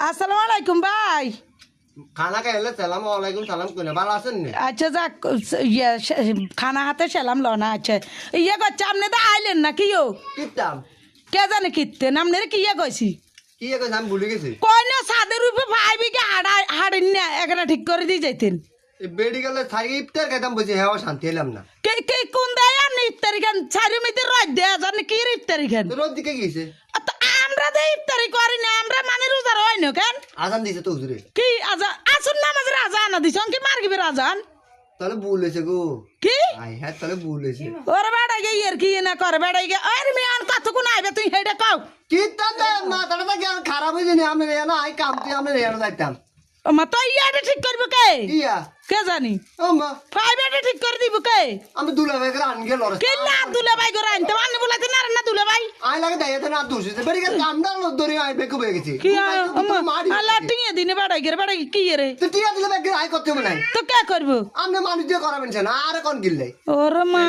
আসসালামু আলাইকুম ভাই। খানা খাইলে সালাম আলাইকুম সালাম কইনা ভালো আছেন নি? আচ্ছা যাক খানা হাতে সেলাম লনা। আচ্ছা ইয়ে করছে আপনি তো আইলেন না কি ও কিতাম কে জানে কিতেন আপনার কি ইয়ে কইছি কি কইছ আমি ভুলে গেছি। কই না সাদের রূপে ভাই বিকে হাড়েন না একটা ঠিক করে দিয়ে যাইতেন। এই বেডি গেলে থাকি ইফতার খাইতাম বুঝি হেওয়া শান্তি এলাম না। কে কে কোন দেয় আপনি ইফতারি খান চারি মিতে রোজ দেয়া জানি কি ইফতারি খান। তো রোদ দিকে গেছে তো আমরা তো ইফতারি করি না আমরা মানে রোজার হয় না কেন আজান দিছে তো হুজুরে। কি আজা আসুন নামাজের আজান দিছ কি মারগিবের আজান তাহলে ভুল হয়েছে গো। কি আই হ্যাঁ তাহলে ভুল হয়েছে। ওরে বেড়াই গে ইয়ার কি না করে বেড়াই গে ওরে মিয়ান কতক্ষণ আইবে তুই হেডে কও। কিতাম দে মাথাটা তো জ্ঞান খারাপ হয়েছে নি আমি রেনা আই কাম তুই আমি রেনা যাইতাম। ও মা তো ইয়াটা ঠিক করবে কে ইয়া কে জানি ও মা ফাইবারটা ঠিক করে দিব কে আমি দুলা ভাই করে আন গেল কে না দুলে ভাই করে আনতে আনি বলাতে না না দুলে ভাই আই লাগে দাইতে না দোষ হয়েছে বেডি গেলে কামদার লোক ধরে আই বেকু হয়ে গেছে। কি আল্লাহ টিয়ে দিনে বেড়াই কি রে তো টিয়া দিলে বেকে আই করতে হবে নাই তো কে করবো আপনি মানুষ দিয়ে করাবেন না আর কোন গিল্লাই ওরে মা